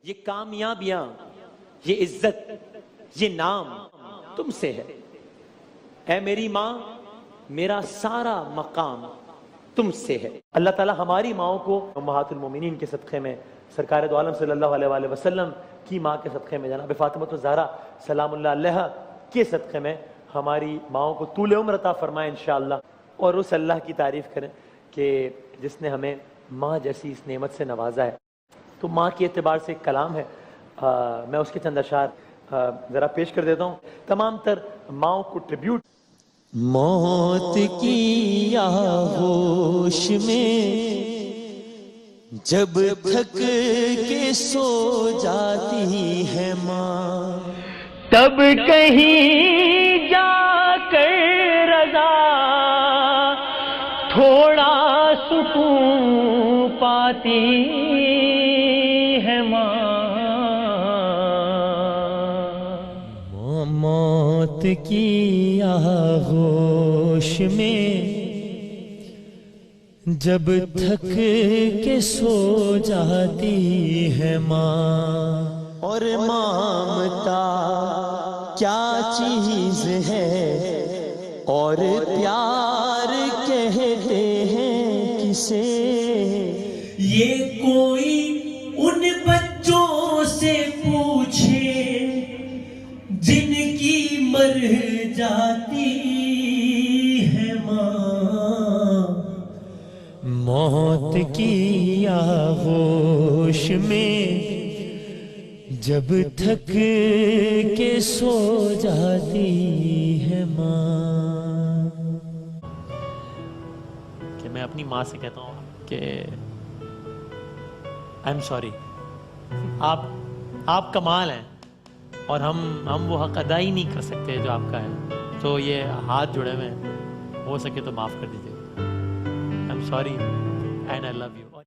یہ کامیابیاں، یہ عزت، یہ نام تم سے ہے۔ اے میری ماں، میرا سارا مقام تم سے ہے۔ اللہ تعالی ہماری ماؤں کو امہات المومنین کے صدقے میں، سرکار دو عالم صلی اللہ علیہ وآلہ وسلم کی ماں کے صدقے میں، جناب فاطمہ الزہرا سلام اللہ علیہا کے صدقے میں ہماری ماؤں کو طول عمر عطا فرمائے انشاءاللہ، اور اس اللہ کی تعریف کریں کہ جس نے ہمیں ماں جیسی اس نعمت سے نوازا ہے۔ تو ماں کے اعتبار سے ایک کلام ہے، میں اس کے چند اشعار ذرا پیش کر دیتا ہوں۔ تمام تر ماؤں کو ٹریبیوٹ۔ موت کی آغوش میں جب تھک کے سو جاتی ہے ماں، تب کہیں جا کر رضا تھوڑا سکون پاتی ہے ماں۔ موت کی آغوش میں جب تھک کے سو جاتی ہے ماں، اور مامتا کیا چیز ہے اور پیار کہتے ہیں کسے، یہ کوئی ان بچوں سے پوچھے جن کی مر جاتی ہے ماں۔ موت کی آغوش میں جب تھک کے سو جاتی ہے ماں۔ کہ میں اپنی ماں سے کہتا ہوں کہ آئی ایم سوری، آپ کمال ہیں اور ہم وہ حق ادا ہی نہیں کر سکتے جو آپ کا ہے، تو یہ ہاتھ جڑے ہوئے ہیں، ہو سکے تو معاف کر دیجیے۔ I am sorry and I love you.